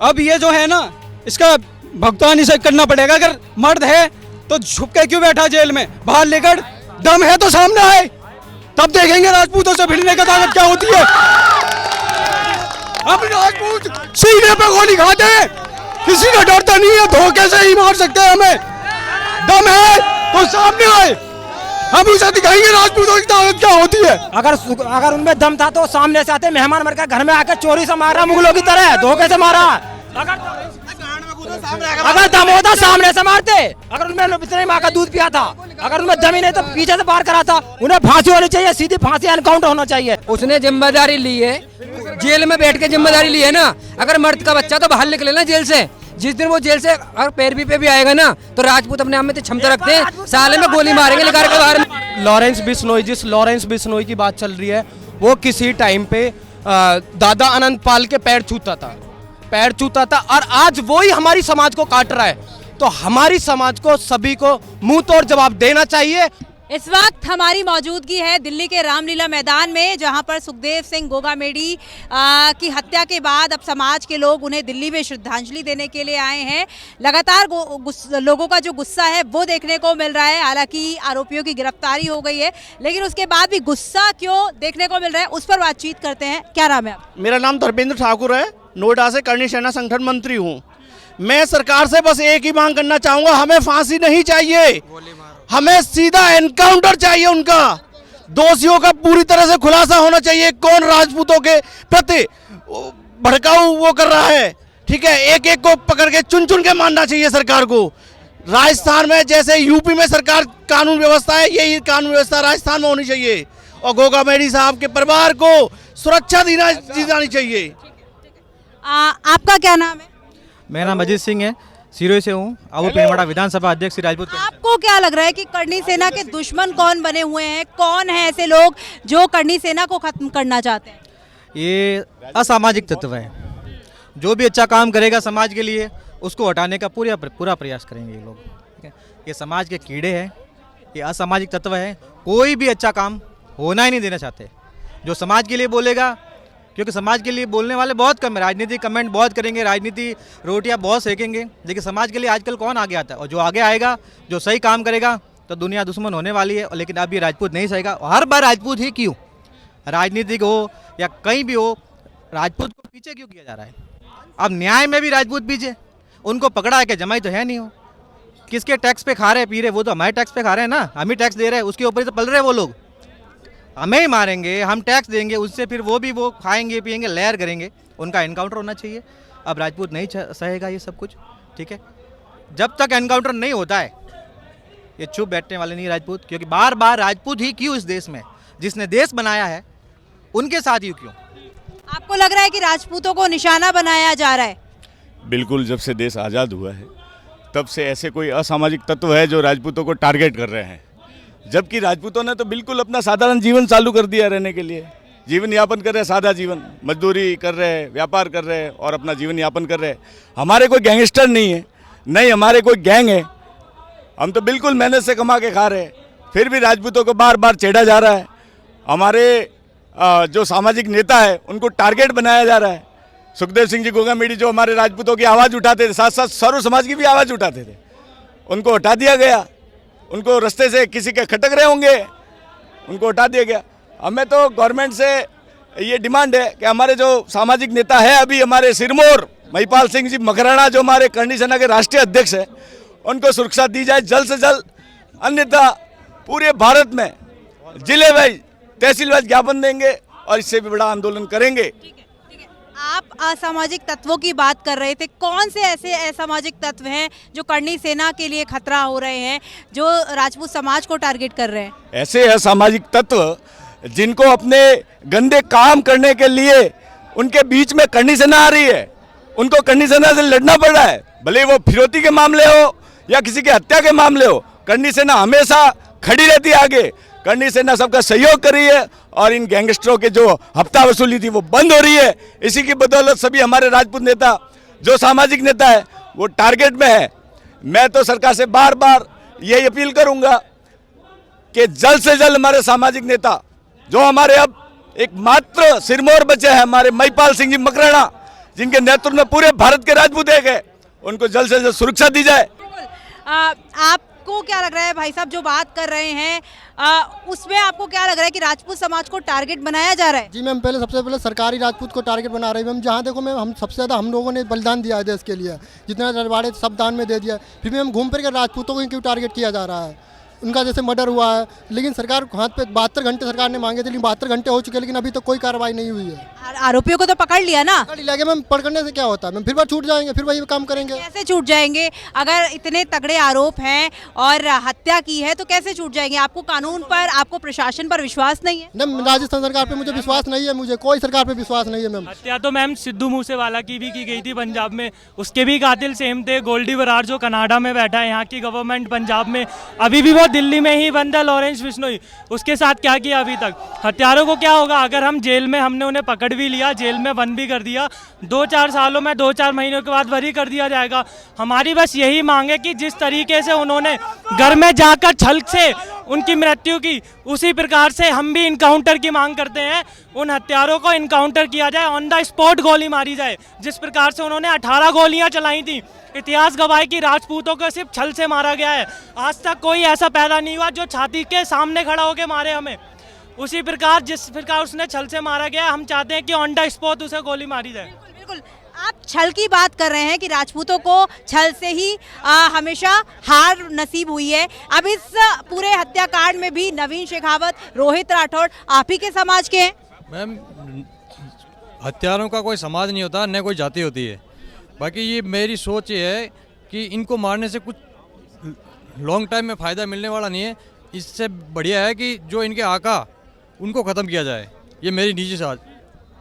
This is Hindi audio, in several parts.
अब ये जो है ना, इसका भुगतान इसे करना पड़ेगा। अगर मर्द है तो झुक के क्यों बैठा जेल में, बाहर लेकर, दम है तो सामने आए, तब देखेंगे राजपूतों से भिड़ने की ताकत क्या होती है। हम राजपूत सीने पे गोली खाते हैं, किसी का डरता नहीं है, धोखे से ही मार सकते हैं हमें। दम है तो सामने आए, हम उसे दिखाएंगे राजपूतों की ताकत क्या होती है। अगर उनमें दम था तो सामने से आते, मेहमान बनकर घर में आकर चोरी से मारा, मुगलों की तरह धोखे से मारा। अगर दम होता सामने से मारते। अगर उनमें इतने माँ का दूध पिया था, अगर उनमें दम ही नहीं तो पीछे से पार करा था। उन्हें फांसी होनी चाहिए, सीधी फांसी, एनकाउंटर होना चाहिए। उसने जिम्मेदारी ली है, जेल में बैठ के जिम्मेदारी ली है ना। अगर मर्द का बच्चा तो बाहर निकले ना जेल से। जिस दिन वो जेल से अगर पैरवी पे भी आएगा ना, तो राजपूत अपने आप में तो क्षमता रखते हैं, साले में गोली मारेंगे निकाल के बाहर। लॉरेंस बिश्नोई, जिस लॉरेंस बिश्नोई की बात चल रही है, वो किसी टाइम पे दादा अनंत पाल के पैर छूता था और आज वो ही हमारी समाज को काट रहा है। तो हमारी समाज को सभी को मुंह तोड़ जवाब देना चाहिए। इस वक्त हमारी मौजूदगी है दिल्ली के रामलीला मैदान में, जहां पर सुखदेव सिंह गोगामेडी की हत्या के बाद अब समाज के लोग उन्हें दिल्ली में श्रद्धांजलि देने के लिए आए हैं। लगातार लोगों का जो गुस्सा है वो देखने को मिल रहा है। हालांकि आरोपियों की गिरफ्तारी हो गई है, लेकिन उसके बाद भी गुस्सा क्यों देखने को मिल रहा है, उस पर बातचीत करते हैं। क्या नाम है आपका? मेरा नाम धर्मेंद्र ठाकुर है, नोएडा से करणी सेना संगठन मंत्री हूँ। मैं सरकार से बस एक ही मांग करना चाहूँगा, हमें फांसी नहीं चाहिए, हमें सीधा एनकाउंटर चाहिए। उनका दोषियों का पूरी तरह से खुलासा होना चाहिए। कौन राजपूतों के प्रति भड़काऊ वो कर रहा है, ठीक है, एक एक को पकड़ के चुन चुन के मारना चाहिए सरकार को। राजस्थान में जैसे यूपी में सरकार कानून व्यवस्था है, यही कानून व्यवस्था राजस्थान में होनी चाहिए। और गोगामेडी साहब के परिवार को सुरक्षा दी जानी चाहिए। आपका क्या नाम है? मेरा नाम अजीत सिंह है, सिरोही से हूँ। अब पेड़वाड़ा विधानसभा अध्यक्ष राजपूत। आपको क्या लग रहा है कि करणी सेना के दुश्मन कौन बने हुए हैं? कौन है ऐसे लोग जो करणी सेना को खत्म करना चाहते हैं? ये असामाजिक तत्व है, जो भी अच्छा काम करेगा समाज के लिए उसको हटाने का पूरा प्रयास करेंगे ये लोग, ठीक है। ये समाज के कीड़े हैं, ये असामाजिक तत्व है, कोई भी अच्छा काम होना ही नहीं देना चाहते। जो समाज के लिए बोलेगा, क्योंकि समाज के लिए बोलने वाले बहुत कम है, राजनीति कमेंट बहुत करेंगे, राजनीति रोटियां बहुत सेकेंगे, लेकिन समाज के लिए आजकल कौन आगे आता है? और जो आगे आएगा, जो सही काम करेगा, तो दुनिया दुश्मन होने वाली है। लेकिन अब ये राजपूत नहीं सहेगा। हर बार राजपूत ही क्यों, राजनीतिक हो या कहीं भी हो, राजपूत को पीछे क्यों किया जा रहा है? अब न्याय में भी राजपूत पीछे, उनको पकड़ा के जमाई तो है नहीं हो। किसके टैक्स पे खा रहे पी रहे? वो तो हमारे टैक्स पे खा रहे हैं ना, हम ही टैक्स दे रहे हैं, उसके ऊपर ही तो पल रहे हैं वो लोग। हमें ही मारेंगे, हम टैक्स देंगे, उससे फिर वो भी वो खाएंगे पिएंगे, लहर करेंगे। उनका एनकाउंटर होना चाहिए। अब राजपूत नहीं सहेगा ये सब कुछ, ठीक है। जब तक एनकाउंटर नहीं होता है, ये चुप बैठने वाले नहीं राजपूत, क्योंकि बार बार राजपूत ही क्यों इस देश में, जिसने देश बनाया है उनके साथ ही क्यों? आपको लग रहा है कि राजपूतों को निशाना बनाया जा रहा है? बिल्कुल, जब से देश आज़ाद हुआ है तब से ऐसे कोई असामाजिक तत्व है जो राजपूतों को टारगेट कर रहे हैं। जबकि राजपूतों ने तो बिल्कुल अपना साधारण जीवन चालू कर दिया, रहने के लिए जीवन यापन कर रहे हैं, सादा जीवन, मजदूरी कर रहे हैं, व्यापार कर रहे हैं और अपना जीवन यापन कर रहे हैं। हमारे कोई गैंगस्टर नहीं है, नहीं हमारे कोई गैंग है, हम तो बिल्कुल मेहनत से कमा के खा रहे हैं, फिर भी राजपूतों को बार बार छेड़ा जा रहा है। हमारे जो सामाजिक नेता है उनको टारगेट बनाया जा रहा है। सुखदेव सिंह जी गोगामेडी जो हमारे राजपूतों की आवाज़ उठाते थे, साथ साथ सर्व समाज की भी आवाज़ उठाते थे, उनको हटा दिया गया। उनको रास्ते से किसी के खटक रहे होंगे, उनको हटा दिया गया। हमें तो गवर्नमेंट से ये डिमांड है कि हमारे जो सामाजिक नेता है, अभी हमारे सिरमौर महिपाल सिंह जी मकराना जो हमारे करणी सेना के राष्ट्रीय अध्यक्ष है, उनको सुरक्षा दी जाए जल्द से जल्द। अन्यथा पूरे भारत में जिले वाइज तहसील वाइज ज्ञापन देंगे और इससे भी बड़ा आंदोलन करेंगे। आप असामाजिक तत्वों की बात कर रहे थे, कौन से ऐसे असामाजिक तत्व हैं जो करणी सेना के लिए खतरा हो रहे हैं, जो राजपूत समाज को टारगेट कर रहे हैं? ऐसे असामाजिक तत्व जिनको अपने गंदे काम करने के लिए उनके बीच में करणी सेना आ रही है, उनको करणी सेना से लड़ना पड़ रहा है, भले वो फिरौती के मामले हो या किसी के हत्या के मामले हो। करणी सेना हमेशा खड़ी रहती है आगे, करणी सेना सबका सहयोग कर रही है और इन गैंगस्टरों के जो हफ्ता वसूली थी वो बंद हो रही है। इसी की बदौलत सभी हमारे राजपूत नेता, जो सामाजिक नेता है, वो टारगेट में है। मैं तो सरकार से बार बार यही अपील करूंगा कि जल्द से जल्द हमारे सामाजिक नेता, जो हमारे अब एक मात्र सिरमौर बचे हैं, हमारे महिपाल सिंह जी मकराना, जिनके नेतृत्व में पूरे भारत के राजपूत एक है, उनको जल्द से जल्द सुरक्षा दी जाए। आपको क्या लग रहा है भाई साहब जो बात कर रहे हैं, उसमें आपको क्या लग रहा है कि राजपूत समाज को टारगेट बनाया जा रहा है? जी मैम, सबसे पहले सरकारी राजपूत को टारगेट बना रही है मैम। जहाँ देखो मैम, हम सबसे ज़्यादा हम लोगों ने बलिदान दिया है देश के लिए, जितना रजवाड़े सब दान में दे दिया, फिर भी हम घूम फिर कर राजपूतों को क्यों टारगेट किया जा रहा है? उनका जैसे मर्डर हुआ है, लेकिन सरकार हाथ पे 72 घंटे सरकार ने मांगे थे, लेकिन 72 घंटे हो चुके हैं, लेकिन अभी तक कोई कार्रवाई नहीं हुई है। आरोपियों को तो पकड़ लिया ना? पकड़ लिया गया मैम, पकड़ने से क्या होता है मैम? फिर बार छूट जाएंगे, फिर वही काम करेंगे। कैसे छूट जाएंगे? अगर इतने तगड़े आरोप हैं और हत्या की है तो कैसे छूट जाएंगे? आपको कानून पर, आपको प्रशासन पर विश्वास नहीं है? मैम राजस्थान सरकार पे मुझे विश्वास नहीं है, मुझे कोई सरकार पे विश्वास नहीं है मैम। हत्या तो मैम सिद्धू मूसेवाला की भी की गई थी पंजाब में, उसके भी कातिल सेम थे। गोल्डी बराड़ जो कनाडा में बैठा है, यहाँ की गवर्नमेंट पंजाब में, अभी भी वो दिल्ली में ही बंद है, लॉरेंस बिश्नोई। उसके साथ क्या किया अभी तक? हत्यारों को क्या होगा अगर हम जेल में, हमने उन्हें पकड़ भी लिया, जेल में बंद भी कर दिया, 2-4 सालों में, 2-4 महीनों के बाद बरी कर दिया जाएगा। हमारी बस यही मांग है कि जिस तरीके से उन्होंने घर में जाकर छल से उनकी मृत्यु की, उसी प्रकार से हम भी इनकाउंटर की मांग करते हैं। उन हत्यारों को इनकाउंटर किया जाए, ऑन द स्पॉट गोली मारी जाए। जिस प्रकार से उन्होंने 18 गोलियां चलाई थी, इतिहास गवाह की राजपूतों को सिर्फ छल से मारा गया है। आज तक कोई ऐसा पैदा नहीं हुआ जो छाती के सामने खड़ा होकर मारे हमें। उसी प्रकार जिस प्रकार उसने छल से मारा गया, हम चाहते हैं कि ऑन द स्पॉट उसे गोली मारी जाए। बिल्कुल बिल्कुल, आप छल की बात कर रहे हैं कि राजपूतों को छल से ही हमेशा हार नसीब हुई है। अब इस पूरे हत्याकांड में भी नवीन शेखावत, रोहित राठौड़ आप ही के समाज के हैं। मैम, हत्यारों का कोई समाज नहीं होता, न कोई जाति होती है। बाकी ये मेरी सोच ये है कि इनको मारने से कुछ लॉन्ग टाइम में फ़ायदा मिलने वाला नहीं है। इससे बढ़िया है कि जो इनके आका, उनको ख़त्म किया जाए। ये मेरी निजी सोच।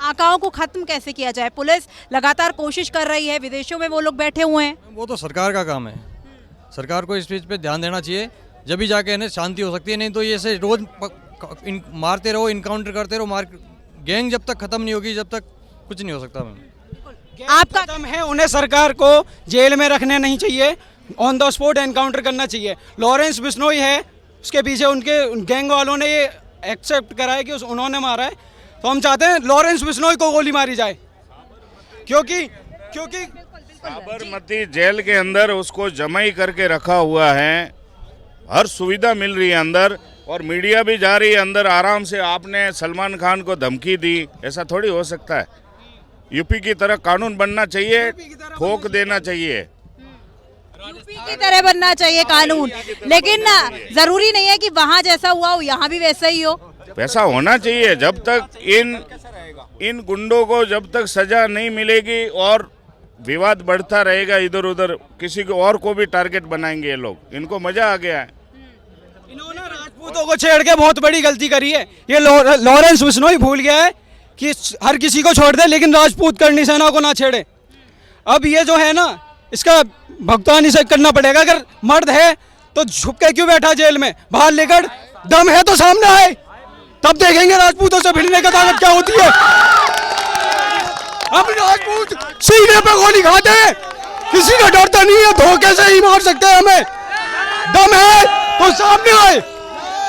आकाओं को खत्म कैसे किया जाए? पुलिस लगातार कोशिश कर रही है, विदेशों में वो लोग बैठे हुए हैं। वो तो सरकार का काम है, सरकार को इस चीज़ पे ध्यान देना चाहिए, जब भी जाके इन्हें शांति हो सकती है। नहीं तो ये ऐसे रोज़ मारते रहो, इनकाउंटर करते रहो, गैंग जब तक ख़त्म नहीं होगी, जब तक कुछ नहीं हो सकता। मैम आपका कदम है, उन्हें सरकार को जेल में रखने नहीं चाहिए, ऑन द स्पॉट एनकाउंटर करना चाहिए। लॉरेंस बिश्नोई है, उसके पीछे उनके गैंग वालों ने ये एक्सेप्ट करा है कि उन्होंने मारा है, तो हम चाहते हैं लॉरेंस बिश्नोई को गोली मारी जाए, क्योंकि साबरमती जेल के अंदर उसको जमाई करके रखा हुआ है, हर सुविधा मिल रही है अंदर, और मीडिया भी जा रही है अंदर आराम से। आपने सलमान खान को धमकी दी, ऐसा थोड़ी हो सकता है। यूपी की तरह कानून बनना चाहिए, ठोक देना चाहिए। यूपी की तरह बनना चाहिए कानून, लेकिन जरूरी नहीं है कि वहाँ जैसा हुआ हो यहाँ भी वैसा ही हो। वैसा होना चाहिए। जब तक इन गुंडों को जब तक सजा नहीं मिलेगी और विवाद बढ़ता रहेगा इधर उधर, किसी को और को भी टारगेट बनाएंगे ये लोग। इनको मजा आ गया है। इन्होंने राजपूतों को छेड़ के बहुत बड़ी गलती करी है। ये लॉरेंस बिश्नोई भूल गया है कि हर किसी को छोड़ दे, लेकिन राजपूत करनी सेना को ना छेड़े। अब ये जो है ना, इसका भुगतान इसे करना पड़ेगा। अगर मर्द है तो झुक के क्यों बैठा जेल में? बाहर लेकर, दम है तो सामने आए, तब देखेंगे राजपूतों से भिड़ने की ताकत क्या होती है। अब राजपूत सीने पे गोली खाते हैं, किसी का डरता नहीं है, धोखे से ही मार सकते हैं हमें। दम है तो सामने आए,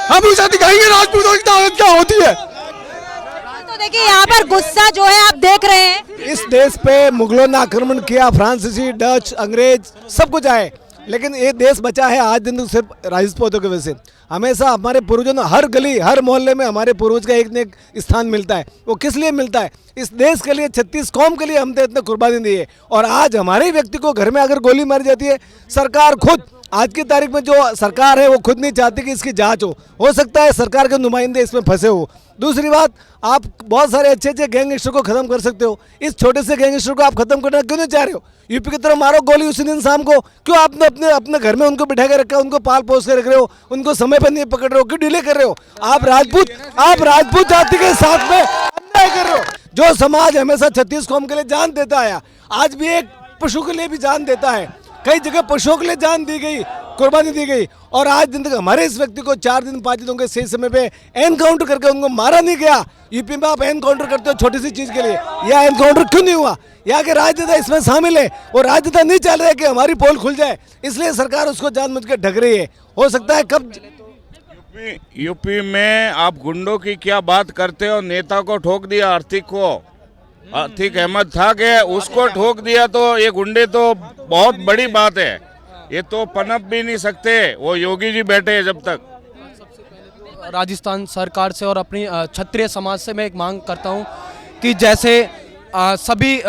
हम उसे दिखाएंगे राजपूतों की ताकत क्या होती है। तो देखिए यहाँ पर गुस्सा जो है आप देख रहे हैं। इस देश पे मुगलों ने आक्रमण किया, फ्रांसीसी, डच, अंग्रेज सब कुछ आए, लेकिन ये देश बचा है आज दिन तक सिर्फ राजपूतों की वजह से। हमेशा हमारे पूर्वजों ने हर गली हर मोहल्ले में हमारे पूर्वज का एक न एक स्थान मिलता है। वो किस लिए मिलता है? इस देश के लिए, 36 कौम के लिए हमने इतने कुर्बानी दी है। और आज हमारे व्यक्ति को घर में अगर गोली मारी जाती है, सरकार खुद आज की तारीख में जो सरकार है वो खुद नहीं चाहती कि इसकी जांच हो सकता है सरकार के नुमाइंदे इसमें फंसे हो। दूसरी बात, आप बहुत सारे अच्छे अच्छे गैंगस्टर को खत्म कर सकते हो, इस छोटे से गैंगस्टर को आप खत्म करना क्यों नहीं चाह रहे हो? यूपी की तरफ मारो गोली उसी दिन शाम को, क्यों आपने अपने घर में उनको बिठा के रखा है, उनको पाल पोस के रख रहे हो, उनको समय पर नहीं पकड़ रहे हो, क्यों डिले कर रहे हो? आप राजपूत जाति के साथ में अन्याय कर रहे हो। जो समाज हमेशा 36 कौम के लिए जान देता है, आज भी एक पशु के लिए भी जान देता है। कई जगह पशुओं के लिए जान दी गई, कुर्बानी दी गई, और आज दिन तक हमारे इस व्यक्ति को 4 दिन 5 दिनों के सही समय पे एनकाउंटर करके उनको मारा नहीं गया। यूपी में आप एनकाउंटर करते हो छोटी सी चीज के लिए, यह एनकाउंटर क्यों नहीं हुआ? यहाँ के राजनेता इसमें शामिल है, और राजनेता नहीं चाह रहे कि हमारी पोल खुल जाए, इसलिए सरकार उसको जानबूझ के ढक रही है। हो सकता है कब यूपी में आप गुंडों की क्या बात करते हो? नेता को ठोक दिया, आर्थिक को अतीक अहमद था कि उसको ठोक दिया तो ये गुंडे तो बहुत बड़ी बात है, ये तो पनप भी नहीं सकते, वो योगी जी बैठे हैं जब तक। राजस्थान सरकार से और अपनी क्षत्रिय समाज से मैं एक मांग करता हूं कि जैसे सभी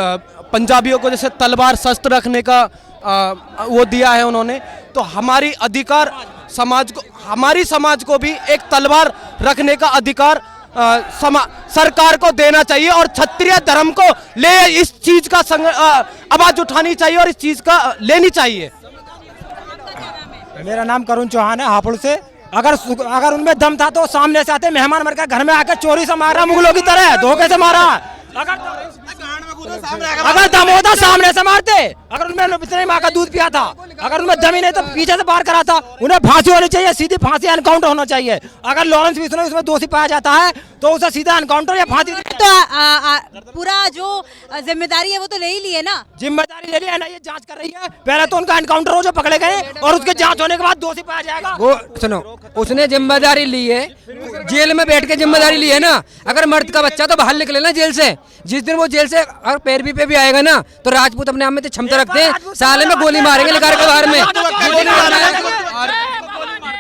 पंजाबियों को जैसे तलवार शस्त्र रखने का वो दिया है उन्होंने, तो हमारी अधिकार हमारी समाज को भी एक तलवार रखने का अधिकार सरकार को देना चाहिए और क्षत्रिय धर्म को ले इस चीज का आवाज उठानी चाहिए और इस चीज का लेनी चाहिए। मेरा नाम करुण चौहान है, हापुड़ से। अगर उनमें दम था तो सामने से आते, मेहमान बनकर घर में आकर चोरी से मारा, मुगलों की तरह धोखे से मारा। अगर दम होता सामने से मारते, अगर उनमें इतने माँ का दूध पिया था, अगर उनमें दम ही नहीं तो पीछे से पार करा था। उन्हें फांसी होनी चाहिए, सीधी फांसी, एनकाउंटर होना चाहिए। अगर लॉरेंस बिश्नोई उसमें दोषी पाया जाता है तो उसे सीधा एनकाउंटर या फांसी। तो पूरा जो जिम्मेदारी है वो तो ले ही ली है ना, जिम्मेदारी ले ली है ना, ये जांच कर रही है। पहले तो उनका एनकाउंटर हो जो पकड़े गए और उसके जांच होने के बाद दोषी पाया जाएगा। वो सुनो, उसने जिम्मेदारी ली है, जेल में बैठ के जिम्मेदारी ली है ना। अगर मर्द का बच्चा तो बाहर निकले ना जेल से, जिस दिन वो जेल से अगर पैरवी पे भी आएगा ना तो राजपूत अपने आप में तो क्षमता रखते हैं, साले में गोली मारेंगे निकाल के बाहर में।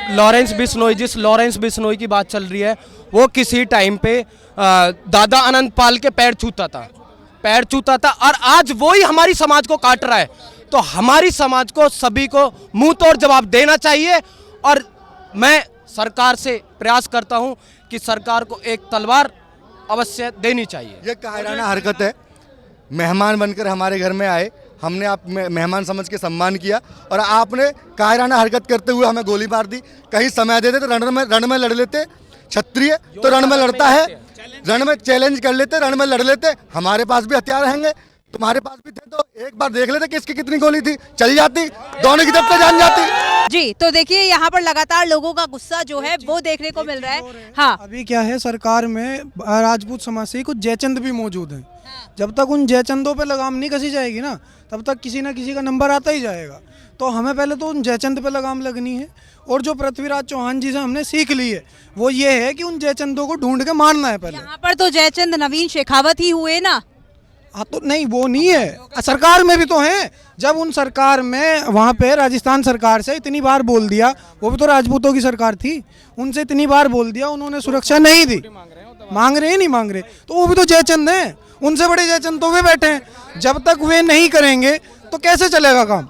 लॉरेंस बिश्नोई, जिस लॉरेंस बिश्नोई की बात चल रही है, वो किसी टाइम पे दादा अनंत पाल के पैर छूता था और आज वो ही हमारी समाज को काट रहा है। तो हमारी समाज को सभी को मुंह तोड़ जवाब देना चाहिए और मैं सरकार से प्रयास करता हूं कि सरकार को एक तलवार अवश्य देनी चाहिए। ये कायराना हरकत है, मेहमान बनकर हमारे घर में आए, हमने आप मेहमान समझ के सम्मान किया और आपने कायराना हरकत करते हुए हमें गोली मार दी। कहीं समय देते तो रण में लड़ लेते, क्षत्रिय तो रण में लड़ता है, रण में चैलेंज कर लेते, रण में लड़ लेते। हमारे पास भी हथियार रहेंगे, तुम्हारे पास भी थे, तो एक बार देख लेते किसकी कितनी गोली थी, चली जाती, दोनों की तरफ से जान जाती। जी तो देखिए यहाँ पर लगातार लोगों का गुस्सा जो है वो देखने को मिल रहा है। हाँ, अभी क्या है, सरकार में राजपूत समाज से कुछ जयचंद भी मौजूद हैं। जब तक उन जयचंदों पे लगाम नहीं कसी जाएगी ना, तब तक किसी ना किसी का नंबर आता ही जाएगा। तो हमें पहले तो उन जयचंद पे लगाम लगनी है और जो पृथ्वीराज चौहान जी से हमने सीख ली है वो ये है कि उन जयचंदों को ढूंढ के मारना है। पहले यहाँ पर तो जयचंद नवीन शेखावत ही हुए ना। हाँ तो नहीं, वो नहीं है, सरकार में भी तो हैं। जब उन सरकार में वहाँ पे राजस्थान सरकार से इतनी बार बोल दिया, वो भी तो राजपूतों की सरकार थी, उनसे इतनी बार बोल दिया, उन्होंने सुरक्षा नहीं दी, मांग रहे नहीं मांग रहे, तो वो भी तो जयचंद हैं, उनसे बड़े जयचंद तो वे बैठे हैं। जब तक वे नहीं करेंगे तो कैसे चलेगा काम।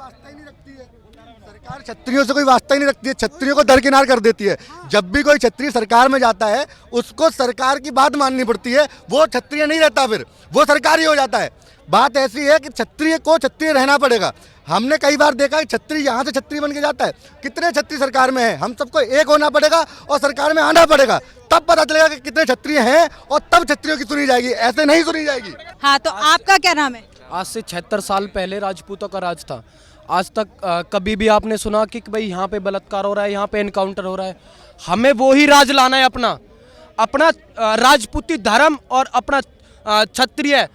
सरकार क्षत्रियों से कोई वास्ता ही नहीं रखती है, क्षत्रियों को दरकिनार कर देती है। जब भी कोई क्षत्रिय सरकार में जाता है उसको सरकार की बात माननी पड़ती है, वो क्षत्रिय नहीं रहता, फिर वो सरकार ही हो जाता है। बात ऐसी है कि क्षत्रिय को क्षत्रिय रहना पड़ेगा। हमने कई बार देखा है क्षत्रिय यहाँ से क्षत्रिय बन के जाता है, कितने क्षत्रिय सरकार में है। हम सबको एक होना पड़ेगा और सरकार में आना पड़ेगा, तब पता चलेगा कि कितने क्षत्रिय हैं और तब क्षत्रियों की सुनी जाएगी, ऐसे नहीं सुनी जाएगी। हाँ तो आपका क्या नाम है? आज से 76 साल पहले राजपूतों का राज था। आज तक कभी भी आपने सुना कि भाई यहाँ पे बलात्कार हो रहा है, यहाँ पे एनकाउंटर हो रहा है। हमें वो ही राज लाना है, अपना राजपूती धर्म और अपना क्षत्रिय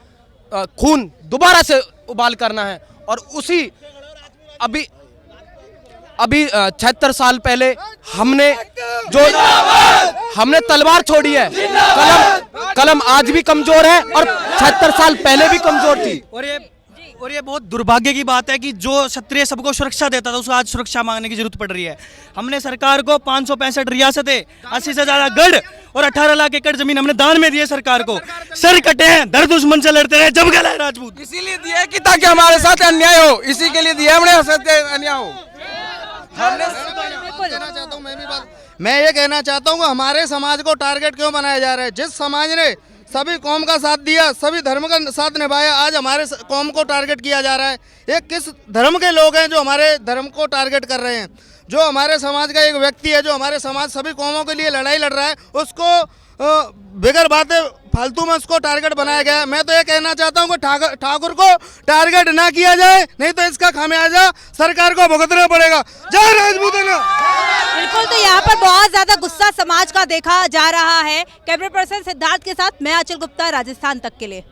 खून दोबारा से उबाल करना है। और उसी अभी 76 साल पहले हमने तलवार छोड़ी है, कलम आज भी कमजोर है और 76 साल पहले भी कमजोर थी। और ये बहुत दुर्भाग्य की बात है कि जो क्षत्रिय सबको सुरक्षा देता था उसको आज सुरक्षा मांगने की जरूरत पड़ रही है। हमने सरकार को 565 रियासतें, 80 से ज्यादा गढ़ और 18 लाख एकड़ जमीन हमने दान में दिए सरकार को। सर कटे हैं, दर दुश्मन से लड़ते रहे, जब गए राजपूत। इसीलिए दिया कि ताकि हमारे साथ अन्याय हो, इसी के लिए दिया हमने, अन्याय हो। मैं ये कहना चाहता हूँ हमारे समाज को टारगेट क्यों बनाया जा रहा है। जिस समाज ने सभी कौम का साथ दिया, सभी धर्म का साथ निभाया, आज हमारे कौम को टारगेट किया जा रहा है। ये किस धर्म के लोग हैं जो हमारे धर्म को टारगेट कर रहे हैं। जो हमारे समाज का एक व्यक्ति है, जो हमारे समाज सभी कौमों के लिए लड़ाई लड़ रहा है, उसको बगैर बातें फालतू में उसको टारगेट बनाया गया। मैं तो ये कहना चाहता हूँ कि ठाकुर को टारगेट ना किया जाए, नहीं तो इसका खामियाजा सरकार को भुगतना पड़ेगा। जय राजपूताना। बिल्कुल, तो यहाँ पर बहुत ज्यादा गुस्सा समाज का देखा जा रहा है। कैमरा पर्सन सिद्धार्थ के साथ मैं आंचल गुप्ता, राजस्थान तक के लिए।